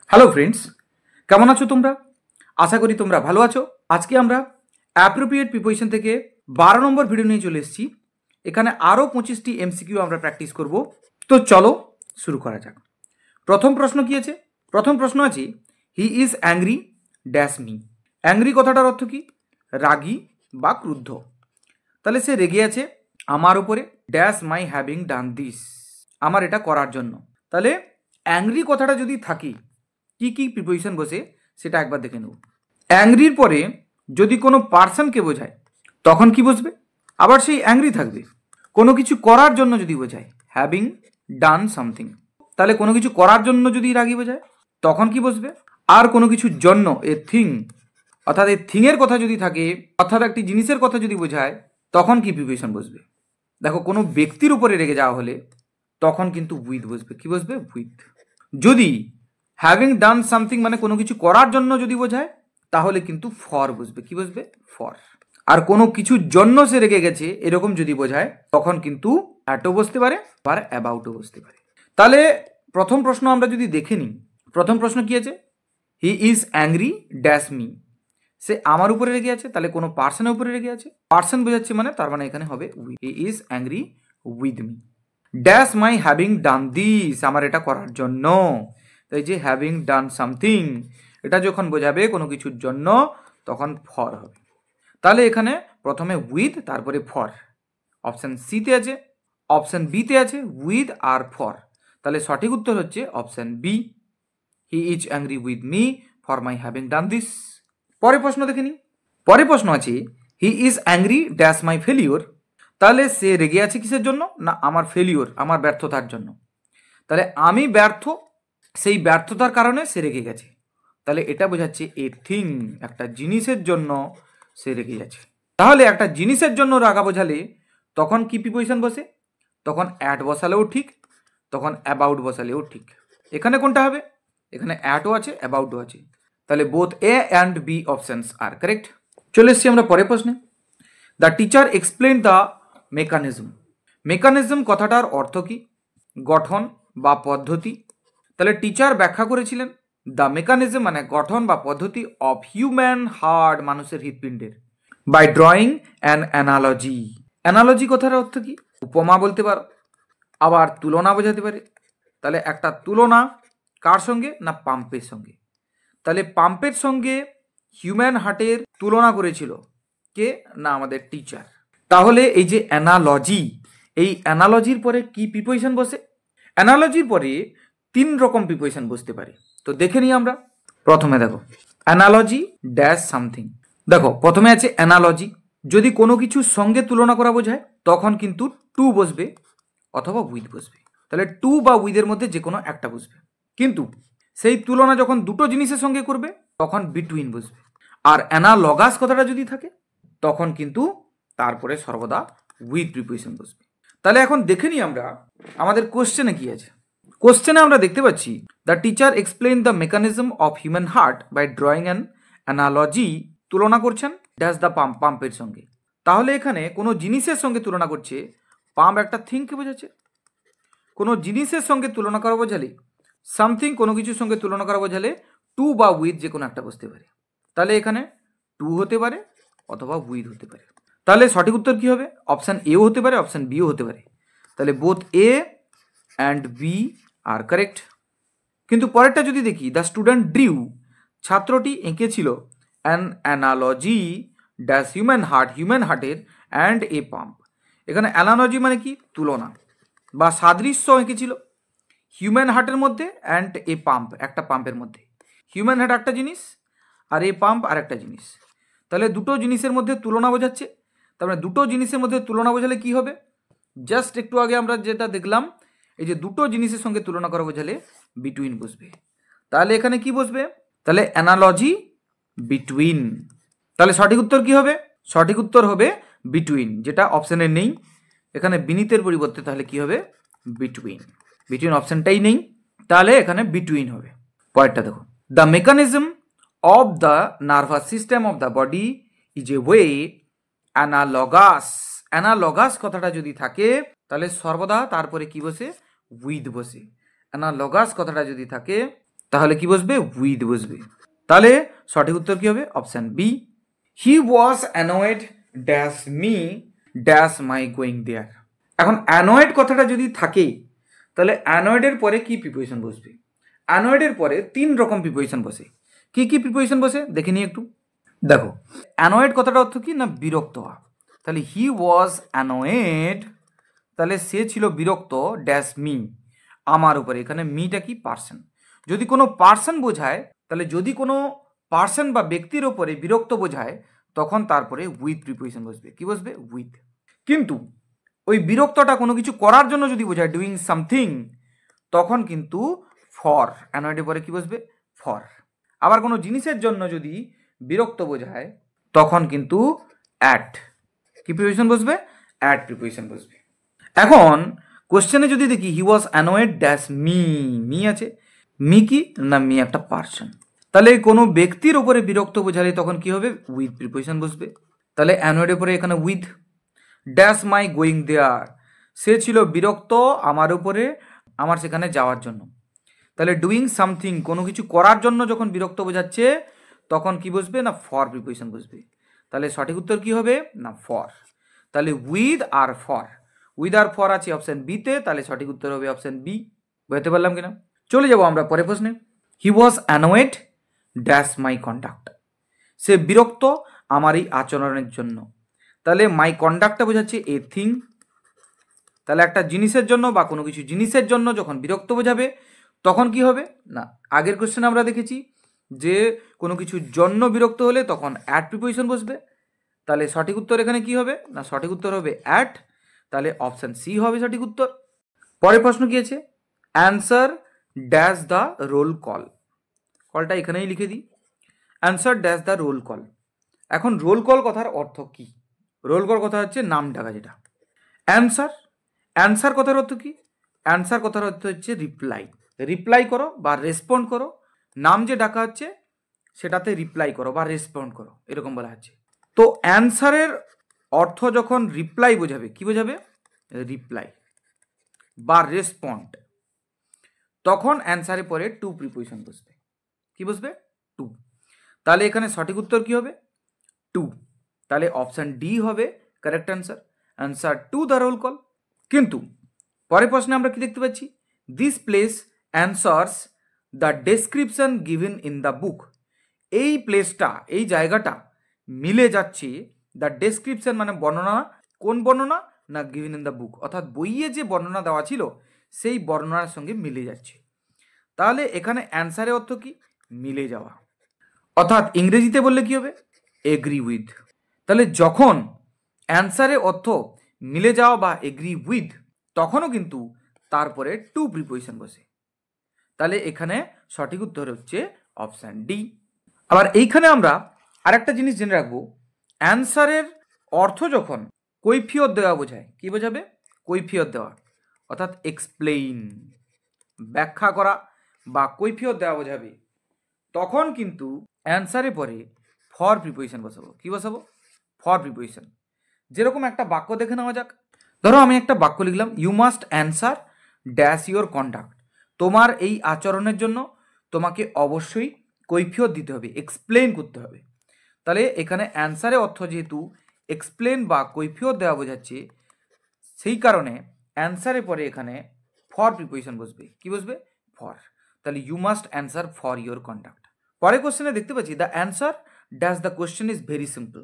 Hello friends, কেমন আছো তোমরা? আশা করি তোমরা ভালো আছো। আজকে আমরা অ্যাপ্রোপ্রিয়েট প্রিপোজিশন থেকে 12 নম্বর ভিডিও নিয়ে চলে এসেছি। এখানে আরও 25টি এমসিকিউ আমরা প্র্যাকটিস করব। তো চলো শুরু করা যাক। প্রথম প্রশ্ন কি আছে? প্রথম প্রশ্ন আছে, he is angry dash me. Angry কথাটার অর্থ কি? রাগী বা ক্রুদ্ধ। তাহলে সে রেগে আছে আমার উপরে, dash my having done this, আমার এটা করার জন্য। তাহলে অ্যাংরি কথাটা যদি থাকে, কি কি প্রিপোজিশন বসে সেটা একবার দেখে নেব। অ্যাংরির পরে যদি কোনো পার্সনকে বোঝায় তখন কি বসবে? আবার সেই অ্যাংরি থাকবে। কোনো কিছু করার জন্য যদি বোঝায়, হ্যাভিং ডান সামথিং, তাহলে কোনো কিছু করার জন্য যদি রাগী বোঝায় তখন কি বসবে? আর কোনো কিছুর জন্য, এ থিং, অর্থাৎ এই থিংয়ের কথা যদি থাকে, অর্থাৎ একটি জিনিসের কথা যদি বোঝায় তখন কি প্রিপোজিশন বসবে? দেখো, কোনো ব্যক্তির উপরে রেগে যাওয়া হলে তখন কিন্তু উইথ বসবে। কি বসবে? উইথ। যদি হ্যাভিং ডান সামথিং মানে কোনো কিছু করার জন্য যদি বোঝায় তাহলে কিন্তু ফর বসবে। কি বসবে? ফর। আর কোনো কিছুর জন্য সে রেগে গেছে এরকম যদি বোঝায় তখন কিন্তু অ্যাটও বসতে পারে, আর অ্যাবাউটও বসতে পারে। তাহলে প্রথম প্রশ্ন আমরা যদি দেখে নিই, প্রথম প্রশ্ন কি আছে? He is angry dash me. সে আমার উপরে রেগে আছে, তাহলে কোনো পার্সনের উপরে রেগে আছে। পার্সন বোঝাচ্ছে মানে, তার মানে এখানে হবে with. He is angry with me dash my having done this, আমার এটা করার জন্য। এই যে হ্যাভিং ডান সামথিং, এটা যখন বোঝাবে কোনো কিছুর জন্য তখন ফর হবে। তাহলে এখানে প্রথমে উইথ, তারপরে ফর। অপশান সিতে আছে, অপশান বিতে আছে উইথ আর ফর। তাহলে সঠিক উত্তর হচ্ছে option B, he is angry with me for my having done this. পরের প্রশ্ন দেখে নিই। পরের প্রশ্ন আছে, he is angry dash my failure. তাহলে সে রেগে আছে কিসের জন্য? না, আমার ফেলিওর, আমার ব্যর্থতার জন্য। তাহলে আমি ব্যর্থ, সেই ব্যর্থতার কারণে সে রেগে গেছে। তাহলে এটা বোঝাচ্ছে এ থিং, একটা জিনিসের জন্য সে রেগে যাচ্ছে। তাহলে একটা জিনিসের জন্য রাগা বোঝালে তখন কি প্রিপোজিশন বসে? তখন অ্যাট বসালেও ঠিক, তখন অ্যাবাউট বসালেও ঠিক। এখানে কোনটা হবে? এখানে অ্যাটও আছে, অ্যাবাউটও আছে। তাহলে both A and B options are correct. চলে এসছি আমরা পরের প্রশ্নে। The teacher explain the mechanism. Mechanism কথাটার অর্থ কি? গঠন বা পদ্ধতি। তাহলে টিচার ব্যাখ্যা করেছিলেন দ্য মেকানিজম মানে গঠন বা পদ্ধতি অফ হিউম্যান হার্ট, মানুষের হৃৎপিণ্ডের, by drawing an analogy. Analogy কথার অর্থ কি? উপমা বলতে পারো, আবার তুলনা বোঝাতে পারে। তাহলে একটা তুলনা কার সঙ্গে? না, পাম্পের সঙ্গে। তাহলে পাম্পের সঙ্গে হিউম্যান হার্টের তুলনা করেছিল কে? না, আমাদের টিচার। তাহলে এই যে অ্যানালজি, এই অ্যানালজির পরে কি প্রিপোজিশন বসে? অ্যানালজির পরে 3 রকম প্রিপোজিশন বসতে পারে। তো দেখে নিই আমরা। প্রথমে দেখো, অ্যানালজি ড্যাশ সামথিং। দেখো, প্রথমে আছে অ্যানালজি, যদি কোনো কিছুর সঙ্গে তুলনা করা বোঝায় তখন কিন্তু টু বসবে অথবা উইথ বসবে। তাহলে টু বা উইথের মধ্যে যে কোনো একটা বসবে। কিন্তু সেই তুলনা যখন দুটো জিনিসের সঙ্গে করবে তখন বিটুইন বসবে। আর অ্যানালগাস কথাটা যদি থাকে তখন কিন্তু তারপরে সর্বদা উইথ প্রিপোজিশন বসবে। তাহলে এখন দেখে নিই আমরা আমাদের কোশ্চেনে কি আছে। কোশ্চেনে আমরা দেখতে পাচ্ছি, the teacher explain the mechanism of human heart by drawing an analogy. তুলনা করছেন ড্যাশ দ্য পাম্প, পাম্পের সঙ্গে। তাহলে এখানে কোনো জিনিসের সঙ্গে তুলনা করছে, পাম্প একটা থিংকে বোঝাচ্ছে। কোনো জিনিসের সঙ্গে তুলনা করা বোঝালে সামথিং, কোনো কিছুর সঙ্গে তুলনা করা বোঝালে টু বা উইথ যে কোনো একটা বসতে পারে। তাহলে এখানে টু হতে পারে অথবা উইথ হতে পারে। তাহলে সঠিক উত্তর কি হবে? অপশান এও হতে পারে, অপশান বিও হতে পারে। তাহলে both A and B are correct. কিন্তু পরেরটা যদি দেখি, দ্য স্টুডেন্ট ড্রিউ, ছাত্রটি এঁকেছিল an analogy dash human heart, human হার্টের অ্যান্ড এ পাম্প। এখানে অ্যানালজি মানে কি? তুলনা বা সাদৃশ্য এঁকেছিল হিউম্যান হার্টের মধ্যে অ্যান্ড এ পাম্প, একটা পাম্পের মধ্যে। হিউম্যান হার্ট একটা জিনিস আর এ পাম্প আর একটা জিনিস। তাহলে দুটো জিনিসের মধ্যে তুলনা বোঝাচ্ছে। তার মানে দুটো জিনিসের মধ্যে তুলনা বোঝালে কি হবে? জাস্ট একটু আগে আমরা যেটা দেখলাম, এই যে দুটো জিনিসের সঙ্গে তুলনা করা বোঝালে বিটুইন বসবে। তাহলে এখানে কি বসবে? তাহলে অ্যানালজি বিটুইন। তাহলে সঠিক উত্তর কি হবে? সঠিক উত্তর হবে বিটুইন, যেটা অপশানে নেই। এখানে বিনীতের পরিবর্তে তাহলে কি হবে? বিটুইন। বিটুইন অপশানটাই নেই, তাহলে এখানে বিটুইন হবে। পরেরটা দেখো, the mechanism of the nervous system of the body is a way analogous. Analogous কথাটা যদি থাকে তাহলে সর্বদা তারপরে কি বসে? উইথ বসে। অ্যানালগাস কথাটা যদি থাকে তাহলে কি বসবে? উইথ বসবে। তাহলে সঠিক উত্তর কি হবে? Option B. He was annoyed dash me dash my going there. এখন অ্যানয়েড কথাটা যদি থাকে তাহলে অ্যানয়েডের পরে কি প্রিপোজিশন বসবে? অ্যানয়েডের পরে 3 রকম প্রিপোজিশন বসে। কি কি প্রিপোজিশন বসে দেখে নিই একটু। দেখো, অ্যানয়েড কথাটা অর্থ কি? না বিরক্ত হওয়া। তাহলে হি ওয়াজ অ্যানয়েড, তাহলে সে ছিল বিরক্ত ড্যাশ মি, আমার উপরে। এখানে মিটা কি? পার্সন। যদি কোনো পার্সন বোঝায়, তাহলে যদি কোনো পার্সন বা ব্যক্তির ওপরে বিরক্ত বোঝায় তখন তারপরে উইথ প্রিপোজিশন বসবে। কি বসবে? উইথ। কিন্তু ওই বিরক্তটা কোনো কিছু করার জন্য যদি বোঝায়, ডুইং সামথিং, তখন কিন্তু ফর, অ্যানয়েডের পরে কি বসবে? ফর। আবার কোনো জিনিসের জন্য যদি বিরক্ত বোঝায় তখন কিন্তু অ্যাট। কি প্রিপোজিশন বসবে? অ্যাট প্রিপোজিশন বসবে। এখন কোশ্চেনে যদি দেখি হি was annoyed dash me, me আছে, মি কি? না মি একটা পার্সন। তাহলে কোনো ব্যক্তির উপরে বিরক্ত বোঝালে তখন কি হবে? উইথ প্রিপোজিশন বসবে। তাহলে অ্যানয়েডের উপরে এখানে with. Dash my going there, সে ছিল বিরক্ত আমার উপরে, আমার সেখানে যাওয়ার জন্য। তাহলে ডুইং সামথিং, কোনো কিছু করার জন্য যখন বিরক্ত বোঝাচ্ছে তখন কি বসবে? না ফর প্রিপোজিশন বসবে। তাহলে সঠিক উত্তর কি হবে? না ফর। তাহলে উইথ আর ফর, উইথ আর ফর আছে অপশন বিতে, তাহলে সঠিক উত্তর হবে অপশন বি। বুঝতে পারলাম কিনা? চলে যাবো আমরা পরের প্রশ্নে। হি was annoyed dash my conduct, সে বিরক্ত আমার এই আচরণের জন্য। তাহলে মাই কন্ডাক্টটা বোঝাচ্ছে এ থিং। তাহলে একটা জিনিসের জন্য বা কোনো কিছু জিনিসের জন্য যখন বিরক্ত বোঝাবে তখন কি হবে? না আগের কোশ্চেনে আমরা দেখেছি যে কোনো কিছুর জন্য বিরক্ত হলে তখন অ্যাট প্রিপোজিশন বসবে। তাহলে সঠিক উত্তর এখানে কি হবে? না সঠিক উত্তর হবে অ্যাট। তাহলে অপশান সি হবে সঠিক উত্তর। পরের প্রশ্ন কি আছে? Answer dash the roll call. কলটা এখানেই লিখে দিই, answer dash the roll call. এখন রোল কল কথার অর্থ কি? রোল কল কথা হচ্ছে নাম ডাকা, যেটা। অ্যান্সার, অ্যান্সার কথার অর্থ কি? অ্যান্সার কথার অর্থ হচ্ছে রিপ্লাই, রিপ্লাই করো বা রেসপন্ড করো। নাম যে ডাকা হচ্ছে সেটাতে রিপ্লাই করো বা রেসপন্ড করো, এরকম বলা হচ্ছে। তো অ্যান্সারের অর্থ যখন রিপ্লাই বোঝাবে, কি বোঝাবে? রিপ্লাই বা রেসপন্ড, তখন অ্যান্সারের পরে টু প্রিপোজিশন বসবে। কি বসবে? টু। তাহলে এখানে সঠিক উত্তর কি হবে? টু। তাহলে অপশান ডি হবে correct answer, answer to the roll call. কিন্তু পরের প্রশ্নে আমরা কি দেখতে পাচ্ছি? This place answers the description given in the book. এই প্লেসটা, এই জায়গাটা মিলে যাচ্ছে দ্য ডেসক্রিপশন মানে বর্ণনা। কোন বর্ণনা? না গিভেন ইন দ্য বুক, অর্থাৎ বইয়ে যে বর্ণনা দেওয়া ছিল সেই বর্ণনার সঙ্গে মিলে যাচ্ছে। তাহলে এখানে অ্যান্সারের অর্থ কি? মিলে যাওয়া। অর্থাৎ ইংরেজিতে বললে কি হবে? Agree with. তাহলে যখন অ্যান্সারের অর্থ মিলে যাওয়া বা এগ্রি উইথ, তখনও কিন্তু তারপরে টু প্রিপোজিশন বসে। তাহলে এখানে সঠিক উত্তর হচ্ছে অপশান ডি। আবার এইখানে আমরা আরেকটা জিনিস জেনে রাখবো, অ্যান্সারের অর্থ যখন কৈফিয়ত দেওয়া বোঝায়, কি বোঝাবে? কৈফিয়ত দেওয়া, অর্থাৎ এক্সপ্লেইন, ব্যাখ্যা করা বা কৈফিয়ত দেওয়া বোঝাবে, তখন কিন্তু অ্যান্সারের পরে ফর প্রিপোজিশন বসাবো। কি বসাবো? For preposition. যেরকম একটা বাক্য দেখে নেওয়া যাক। ধরো আমি একটা বাক্য লিখলাম, you must answer dash your conduct. তোমার এই আচরণের জন্য তোমাকে অবশ্যই কৈফিয়ত দিতে হবে, এক্সপ্লেন করতে হবে। তাহলে এখানে অ্যান্সারের অর্থ যেহেতু এক্সপ্লেন বা কৈফিয়ত দেওয়া বোঝাচ্ছে, সেই কারণে অ্যান্সারের পরে এখানে ফর প্রিপোজিশন বসবে। কি বসবে? ফর। তাহলে you must answer for your conduct. পরের কোশ্চেনে দেখতে পাচ্ছি the answer dash the question is very simple.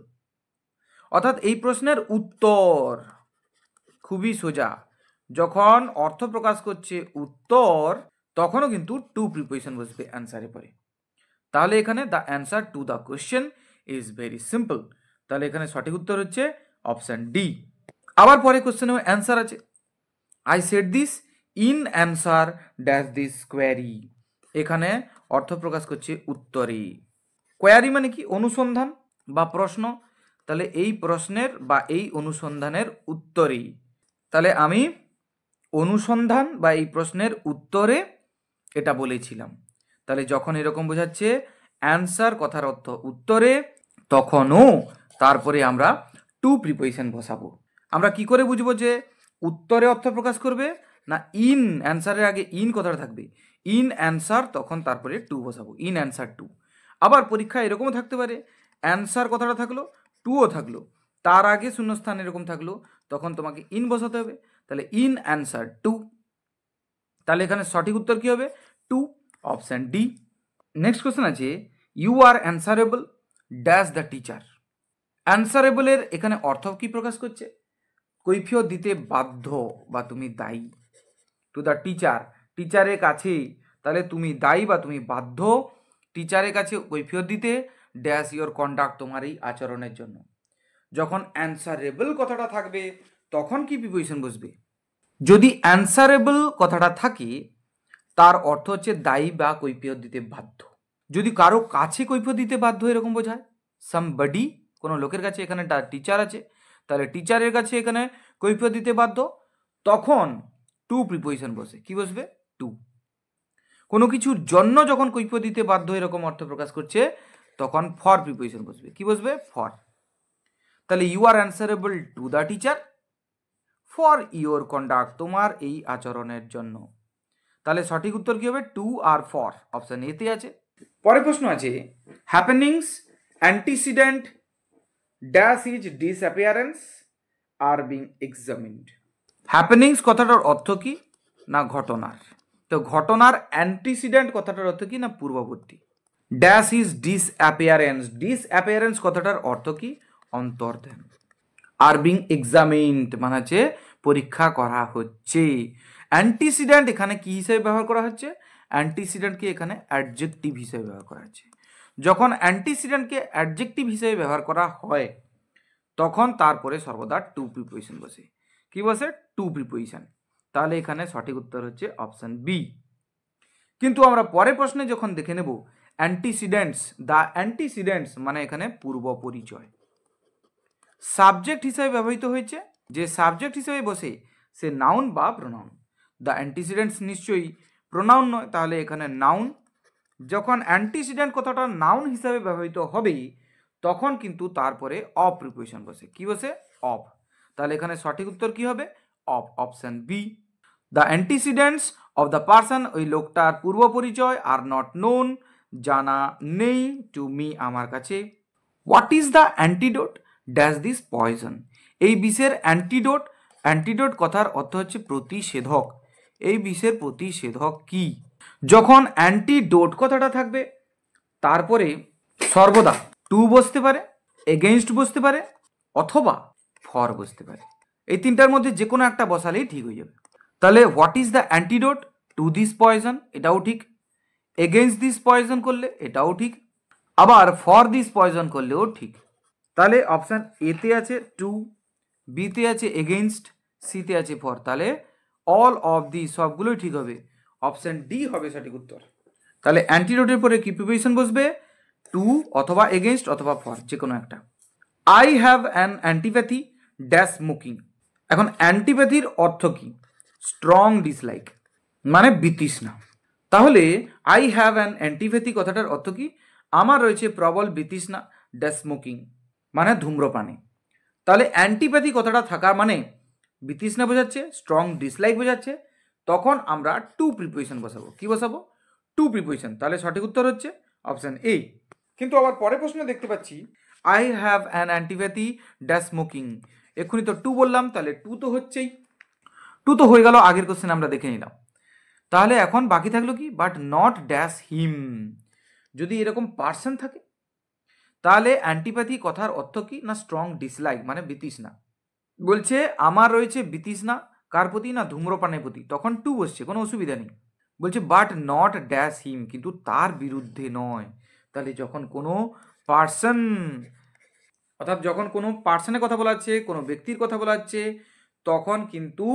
অর্থাৎ এই প্রশ্নের উত্তর খুবই সোজা। যখন অর্থ প্রকাশ করছে উত্তর, তখনও কিন্তু টু প্রিপোজিশন বসবে অ্যান্সারের পরে। তাহলে এখানে the answer to the question is very simple. তাহলে এখানে সঠিক উত্তর হচ্ছে অপশান ডি। আবার পরে কোশ্চেনে অ্যান্সার আছে, I said this in answer dash this query. এখানে অর্থ প্রকাশ করছে উত্তরে। কোয়ারি মানে কি? অনুসন্ধান বা প্রশ্ন। তাহলে এই প্রশ্নের বা এই অনুসন্ধানের উত্তরে, তাহলে আমি অনুসন্ধান বা এই প্রশ্নের উত্তরে এটা বলেছিলাম। তাহলে যখন এরকম বোঝাচ্ছে অ্যান্সার কথার অর্থ উত্তরে, তখনও তারপরে আমরা টু প্রিপোজিশন বসাবো। আমরা কি করে বুঝবো যে উত্তরে অর্থ প্রকাশ করবে? না ইন, অ্যান্সারের আগে ইন কথাটা থাকবে। ইন অ্যান্সার, তখন তারপরে টু বসাবো, ইন অ্যান্সার টু। আবার পরীক্ষা এরকমও থাকতে পারে, অ্যান্সার কথাটা থাকলো, টুও থাকলো, তার আগে শূন্যস্থান এরকম থাকলো, তখন তোমাকে ইন বসাতে হবে, তাহলে ইন অ্যান্সার টু। তাহলে এখানে সঠিক উত্তর কি হবে? To, option D. Next question আছে, you are answerable dash the teacher. অ্যান্সারেবলের এখানে অর্থ কি প্রকাশ করছে? কৈফিয়ত দিতে বাধ্য বা তুমি দায়ী। টু দ্য টিচার, টিচারের কাছে, তাহলে তুমি দায়ী বা তুমি বাধ্য টিচারের কাছে কৈফিয়ত দিতে ড্যাশ ইয়োর কন্ডাক্ট, তোমার এই আচরণের জন্য। যখন অ্যান্সারেবল কথাটা থাকবে তখন কি প্রিপোজিশন বসবে? যদি অ্যান্সারেবল কথাটা থাকে তার অর্থ হচ্ছে দায়ী বা কৈফিয়ত দিতে বাধ্য। যদি কারো কাছে কৈফিয়ত দিতে বাধ্য এরকম বোঝায়, সামবডি, কোনো লোকের কাছে, এখানে টিচার আছে, তাহলে টিচারের কাছে এখানে কৈফিয়ত দিতে বাধ্য, তখন টু প্রিপোজিশন বসে। কি বসবে? টু। কোনো কিছুর জন্য যখন কৈফিয়ত দিতে বাধ্য এরকম অর্থ প্রকাশ করছে তখন ফর প্রিপোজিশন বসবে। কি বসবে? ফর। তাহলে you are answerable to the teacher for your conduct, তোমার এই আচরণের জন্য। তাহলে সঠিক উত্তর কি হবে? টু আর ফর, অপশন এতে আছে। পরের প্রশ্ন আছে, happenings antecedent dash is disappearance are being examined. Happenings কথাটার অর্থ কি? না ঘটনার। তো ঘটনার অ্যান্টিসিডেন্ট কথাটার অর্থ কি? না পূর্ববর্তী। ড্যাশ ইজ ডিসঅ্যাপিয়ারেন্স, ডিসঅ্যাপিয়ারেন্স কথাটার অর্থ কি? অন্তর্ধান। আর বিং এক্সামিন্ড মানে হচ্ছে পরীক্ষা করা হচ্ছে। অ্যান্টিসিডেন্ট এখানে কি হিসেবে ব্যবহার করা হচ্ছে? অ্যান্টিসিডেন্টকে এখানে অ্যাডজেক্টিভ হিসেবে ব্যবহার করা হচ্ছে। যখন অ্যান্টিসিডেন্টকে অ্যাডজেক্টিভ হিসেবে ব্যবহার করা হয় তখন তারপরে সর্বদা টু প্রিপোজিশন বসে। কি বসে? To preposition. তাহলে এখানে সঠিক উত্তর হচ্ছে অপশন বি। কিন্তু আমরা পরের প্রশ্নে যখন দেখে নেব, অ্যান্টিসিডেন্টস, দ্য অ্যান্টিসিডেন্টস মানে এখানে পূর্ব পরিচয়। সাবজেক্ট হিসেবে ব্যবহৃত হয়েছে, যে সাবজেক্ট হিসেবে বসে সে নাউন বা প্রোনাউন। দ্য অ্যান্টিসিডেন্টস নিশ্চয়ই প্রোনাউন নয়, তাহলে এখানে নাউন। যখন অ্যান্টিসিডেন্ট কথাটা নাউন হিসাবে ব্যবহৃত হবে তখন কিন্তু তারপরে অফ প্রিপোজিশন বসে। কি বসে? অফ। তাহলে এখানে সঠিক উত্তর কি হবে? Of, option B. The antecedents of the person, ওই লোকটার পূর্ব পরিচয়, আর নট নোন, জানা নেই, টু মি আমার কাছে। What is the antidote dash this poison. এই বিষের অ্যান্টিডোট, অ্যান্টিডোট কথার অর্থ হচ্ছে প্রতিষেধক। এই বিষের প্রতিষেধক কি? যখন অ্যান্টিডোট কথাটা থাকবে তারপরে সর্বদা টু বসতে পারে, এগেইনস্ট বসতে পারে, অথবা ফর বসতে পারে। এই তিনটার মধ্যে যে কোনো একটা বসালেই ঠিক হয়ে যাবে। তাহলে what is the antidote to this poison, এটাও ঠিক। এগেইনস্ট দিস পয়জন করলে এটাও ঠিক, আবার ফর দিস পয়জন করলেও ঠিক। তাহলে অপশান এতে আছে টু, বিতে আছে এগেইনস্ট, সিতে আছে ফর। তাহলে অল অফ দি, সবগুলোই ঠিক হবে। অপশান ডি হবে সঠিক উত্তর। তাহলে অ্যান্টিডোটের পরে কি প্রিপোজিশন বসবে? টু অথবা এগেইনস্ট অথবা ফর, যে কোনো একটা। I have an antipathy dash smoking. এখন অ্যান্টিপ্যাথির অর্থ কি? স্ট্রং ডিসলাইক মানে বিতৃষ্ণা। তাহলে আই হ্যাভ অ্যান অ্যান্টিপ্যাথি কথাটার অর্থ কি? আমার রয়েছে প্রবল বিতৃষ্ণা ড্যাশ স্মোকিং মানে ধূম্রপানে। তাহলে অ্যান্টিপ্যাথি কথাটা থাকার মানে বিতৃষ্ণা বোঝাচ্ছে, স্ট্রং ডিসলাইক বোঝাচ্ছে, তখন আমরা টু প্রিপোজিশন বসাবো। কি বসাবো? To preposition. তাহলে সঠিক উত্তর হচ্ছে অপশান এ। কিন্তু আবার পরের প্রশ্নে দেখতে পাচ্ছি I have an antipathy dash smoking, এক্ষুনি তো টু বললাম, তাহলে টু তো হচ্ছেই, টু তো হয়ে গেল, আগের কোশ্চেন আমরা দেখে নিলাম। তাহলে এখন বাকি থাকলো কি? But not dash him. যদি এরকম পার্সন থাকে তাহলে অ্যান্টিপ্যাথি কথার অর্থ কি? না স্ট্রং ডিসলাইক মানে বিতৃষ্ণা। বলছে আমার রয়েছে বিতৃষ্ণা কার প্রতি? না ধূম্রপানের প্রতি, তখন টু বসছে, কোনো অসুবিধা নেই। বলছে বাট নট ড্যাশ হিম, কিন্তু তার বিরুদ্ধে নয়। তাহলে যখন কোনো পার্সন, অর্থাৎ যখন কোনো পার্সনের কথা বলা হচ্ছে, কোনো ব্যক্তির কথা বলা হচ্ছে, তখন কিন্তু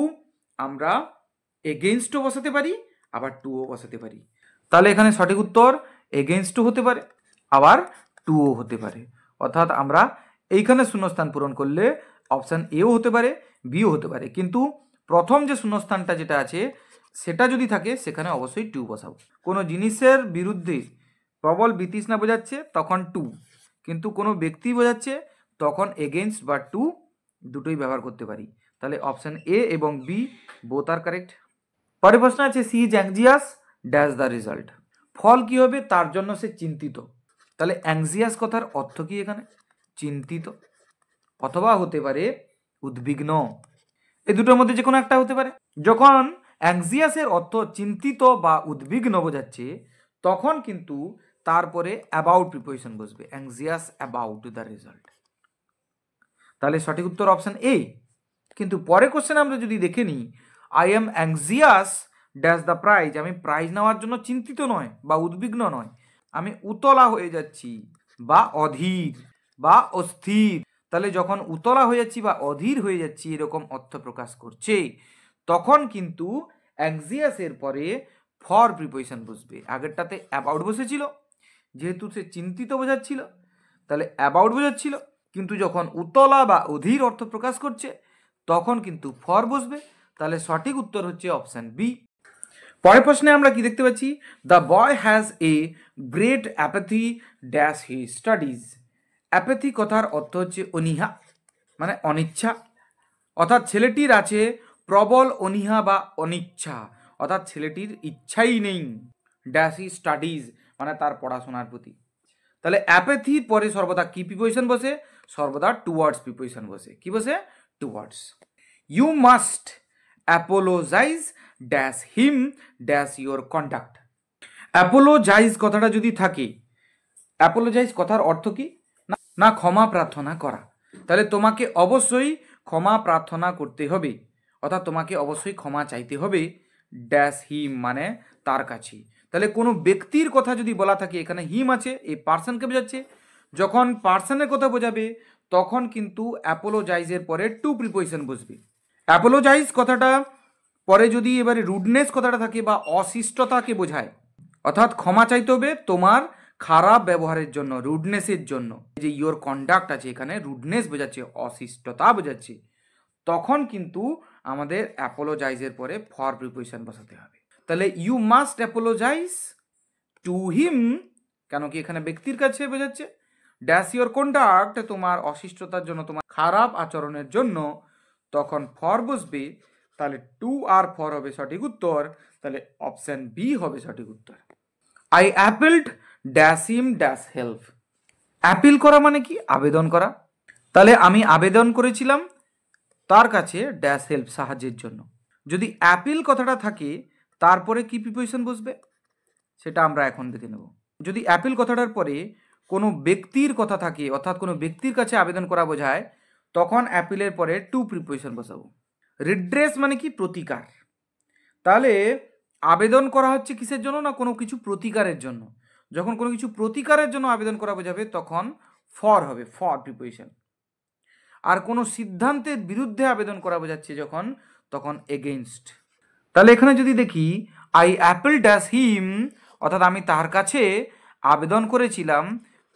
আমরা এগেইনস্টও বসাতে পারি, আবার টুও বসাতে পারি। তাহলে এখানে সঠিক উত্তর এগেইনস্টও হতে পারে, আবার টুও হতে পারে। অর্থাৎ আমরা এইখানে শূন্যস্থান পূরণ করলে অপশান এও হতে পারে, বিও হতে পারে, কিন্তু প্রথম যে শূন্যস্থানটা যেটা আছে সেটা যদি থাকে সেখানে অবশ্যই টু বসাবো। কোনো জিনিসের বিরুদ্ধে প্রবল বিতৃষ্ণা বোঝাচ্ছে তখন টু, কিন্তু কোনো ব্যক্তি বোঝাচ্ছে তখন এগেইনস্ট বা টু দুটোই ব্যবহার করতে পারি। তাহলে অপশান এ এবং বি বোথ আর কারেক্ট। পরের প্রশ্ন আছে she is anxious dash the result. ফল কি হবে? তার জন্য সে চিন্তিত। তাহলে অ্যাংজিয়াস কথার অর্থ কি এখানে? চিন্তিত, অথবা হতে পারে উদ্বিগ্ন। এই দুটোর মধ্যে যে কোনো একটা হতে পারে। যখন অ্যাংজিয়াসের অর্থ চিন্তিত বা উদ্বিগ্ন বোঝাচ্ছে, তখন কিন্তু তারপরে অ্যাবাউট প্রিপোজিশন বসবে, অ্যাংজিয়াস অ্যাবাউট দ্য রেজাল্ট। তাহলে সঠিক উত্তর অপশন এ। কিন্তু পরে কোশ্চেন আমরা যদি দেখে নিই, I am অ্যাংজিয়াস dash the prize, আমি প্রাইজ নেওয়ার জন্য চিন্তিত নয় বা উদ্বিগ্ন নয়, আমি উতলা হয়ে যাচ্ছি বা অধীর বা অস্থির। তাহলে যখন উতলা হয়ে যাচ্ছি বা অধীর হয়ে যাচ্ছি এরকম অর্থ প্রকাশ করছে, তখন কিন্তু অ্যাংজিয়াসের পরে ফর প্রিপোজিশন বসবে। আগেরটাতে অ্যাবাউট বসেছিল, যেহেতু সে চিন্তিত বোঝাচ্ছিল তাহলে অ্যাবাউট বোঝাচ্ছিল, কিন্তু যখন উতলা বা অধীর অর্থ প্রকাশ করছে তখন কিন্তু ফর বসবে। তাহলে সঠিক উত্তর হচ্ছে অপশন বি। পরের প্রশ্নে আমরা কি দেখতে পাচ্ছি? The boy has a great apathy dash he studies. Apathy কথার অর্থ হচ্ছে অনীহা, মানে অনিচ্ছা। অর্থাৎ ছেলেটির আছে প্রবল অনীহা বা অনিচ্ছা, অর্থাৎ ছেলেটির ইচ্ছাই নেই। ড্যাশ হি স্টাডিজ মানে তার পড়াশোনার প্রতি। তাহলে অ্যাপ্যাথির পরে সর্বদা কি প্রিপোজিশন বসে? সর্বদা টুয়ার্ডস প্রিপোজিশন বসে। কি বসে? Towards. You must apologise dash him dash your conduct. Apologise কথাটা যদি থাকে, অ্যাপোলোজাইজ কথার অর্থ কি? না ক্ষমা প্রার্থনা করা। তাহলে তোমাকে অবশ্যই ক্ষমা প্রার্থনা করতে হবে, অর্থাৎ তোমাকে অবশ্যই ক্ষমা চাইতে হবে ড্যাশ হিম মানে তার কাছে। তাহলে কোনো ব্যক্তির কথা যদি বলা থাকে, এখানে হিম আছে, এই পার্সনকে বোঝাচ্ছে। যখন পার্সনের কথা বোঝাবে তখন কিন্তু অ্যাপোলোজাইজের পরে টু প্রিপোজিশন বসবে। অ্যাপোলোজাইজ কথাটা পরে যদি এবারে রুডনেস কথাটা থাকে বা অশিষ্টতাকে বোঝায়, অর্থাৎ ক্ষমা চাইতে হবে তোমার খারাপ ব্যবহারের জন্য, রুডনেসের জন্য। যে ইয়োর কন্ডাক্ট আছে এখানে রুডনেস বোঝাচ্ছে, অশিষ্টতা বোঝাচ্ছে, তখন কিন্তু আমাদের অ্যাপোলোজাইজের পরে ফর প্রিপোজিশন বসাতে হবে। তাহলে you must apologise to him, কেন কি এখানে ব্যক্তির কাছে বোঝাচ্ছে। ড্যাশ ইয়োর কন্ডাক্ট তোমার অশিষ্টতার জন্য, তোমার খারাপ আচরণের জন্য, তখন ফর বসবে। তাহলে টু আর ফর হবে সঠিক উত্তর। তাহলে অপশন বি হবে সঠিক উত্তর। I appealed dash him dash help. Appeal করা মানে কি? আবেদন করা। তাহলে আমি আবেদন করেছিলাম তার কাছে ড্যাশ হেল্প, সাহায্যের জন্য। যদি অ্যাপিল কথাটা থাকে তারপরে কি প্রিপোজিশন বসবে সেটা আমরা এখন দেখে নেব। যদি অ্যাপিল কথাটার পরে কোনো ব্যক্তির কথা থাকে, অর্থাৎ কোনো ব্যক্তির কাছে আবেদন করা বোঝায়, তখন অ্যাপিলের পরে টু প্রিপোজিশন বসাবো। রিড্রেস মানে কি? প্রতিকার। তাহলে আবেদন করা হচ্ছে কিসের জন্য? না কোনো কিছু প্রতিকারের জন্য। যখন কোনো কিছু প্রতিকারের জন্য আবেদন করা বোঝাবে তখন ফর হবে, ফর প্রিপোজিশন। আর কোনো সিদ্ধান্তের বিরুদ্ধে আবেদন করা বোঝাচ্ছে যখন, তখন এগেইনস্ট। তাহলে এখানে যদি দেখি আই অ্যাপেল ড্যাশ হিম, অর্থাৎ আমি তার কাছে আবেদন করেছিলাম,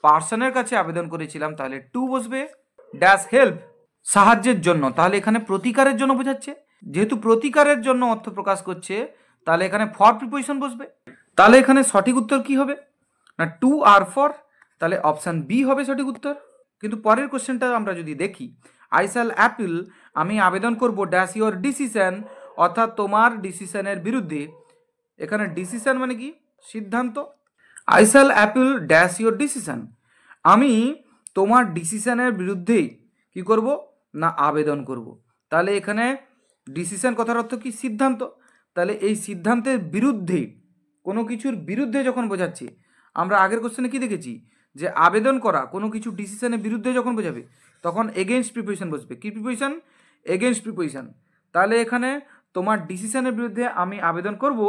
পার্সনের কাছে আবেদন করেছিলাম, তাহলে টু বসবে। ড্যাশ হেল্প সাহায্যের জন্য, তাহলে এখানে প্রতিকারের জন্য বোঝাচ্ছে, যেহেতু প্রতিকারের জন্য অর্থ প্রকাশ করছে তাহলে এখানে ফর প্রিপোজিশন বসবে। তাহলে এখানে সঠিক উত্তর কি হবে? না টু আর ফর। তাহলে অপশান বি হবে সঠিক উত্তর। কিন্তু পরের কোশ্চেনটা আমরা যদি দেখি, আই শ্যাল অ্যাপিল, আমি আবেদন করব ড্যাশ ইয়োর ডিসিশন, অর্থাৎ তোমার ডিসিশনের বিরুদ্ধে। এখানে ডিসিশন মানে কি? সিদ্ধান্ত। I shall appeal dash your decision, আমি তোমার ডিসিশনের বিরুদ্ধে কি করব? না আবেদন করব। তাহলে এখানে ডিসিশন কথার অর্থ কি? সিদ্ধান্ত। তাহলে এই সিদ্ধান্তের বিরুদ্ধে, কোনো কিছুর বিরুদ্ধে যখন বোঝাচ্ছে, আমরা আগের কোশ্চেনে কি দেখেছি যে আবেদন করা কোনো কিছু ডিসিশনের বিরুদ্ধে যখন বোঝাবে তখন এগেইনস্ট প্রিপোজিশন বসবে। কি প্রিপোজিশন? Against preposition. তাহলে এখানে তোমার ডিসিশনের বিরুদ্ধে আমি আবেদন করব,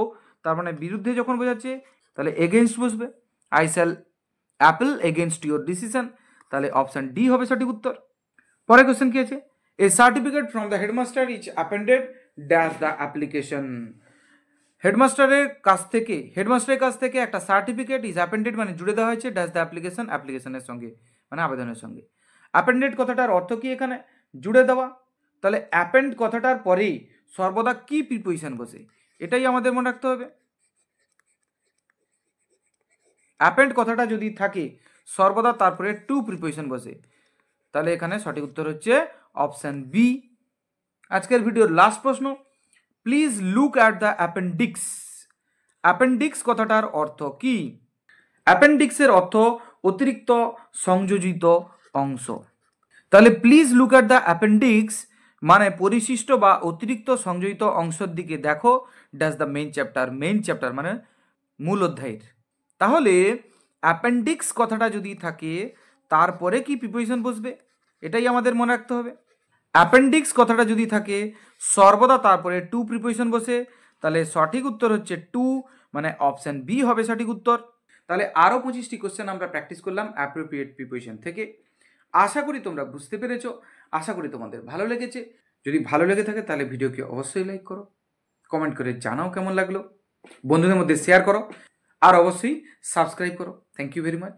তার মানে বিরুদ্ধে যখন বোঝাচ্ছে তাহলে এগেইনস্ট বসবে। I shall appeal against your decision, তাহলে অপশান ডি হবে সঠিক উত্তর। পরের কোশ্চেন কি আছে? A certificate from the headmaster is appended dash the application. হেডমাস্টারের কাছ থেকে একটা সার্টিফিকেট ইজ অ্যাপেন্ডেড মানে জুড়ে দেওয়া হয়েছে ড্যাশ দ্য অ্যাপ্লিকেশন, অ্যাপ্লিকেশনের সঙ্গে মানে আবেদনের সঙ্গে। অ্যাপেন্ডেড কথাটার অর্থ কি? এখানে জুড়ে দেওয়া। তাহলে অ্যাপেন্ড কথাটার পরেই সর্বদা কি প্রিপোজিশন বসে, এটাই আমাদের মনে রাখতে হবে। অ্যাপেন্ড কথাটা যদি থাকে সর্বদা তারপরে টু প্রিপোজিশন বসে। তাহলে এখানে সঠিক উত্তর হচ্ছে অপশান বি। আজকের ভিডিওর লাস্ট প্রশ্ন, please look at the appendix. Appendix কথাটার অর্থ কি? অ্যাপেন্ডিক্সের অর্থ অতিরিক্ত সংযোজিত অংশ। তাহলে please look at the appendix মানে পরিশিষ্ট বা অতিরিক্ত সংযোজিত অংশের দিকে দেখো। ডাজ দ্য মেইন চ্যাপ্টার মানে মূল অধ্যায়ের। তাহলে অ্যাপেন্ডিক্স কথাটা যদি থাকে তারপরে কি প্রিপোজিশন বসবে, এটাই আমাদের মনে রাখতে হবে। অ্যাপেন্ডিক্স কথাটা যদি থাকে সর্বদা তারপরে টু প্রিপোজিশন বসে, তাহলে সঠিক উত্তর হচ্ছে টু, মানে অপশন বি হবে সঠিক উত্তর। তাহলে আরও 25টি কোশ্চেন আমরা প্র্যাকটিস করলাম অ্যাপ্রোপ্রিয়েট প্রিপোজিশন থেকে। আশা করি তোমরা বুঝতে পেরেছো, আশা করি তোমাদের ভালো লেগেছে। যদি ভালো লেগে থাকে তাহলে ভিডিওকে অবশ্যই লাইক করো, কমেন্ট করে জানাও কেমন লাগলো, বন্ধুদের মধ্যে শেয়ার করো, আর অবশ্যই সাবস্ক্রাইব করো। Thank you very much.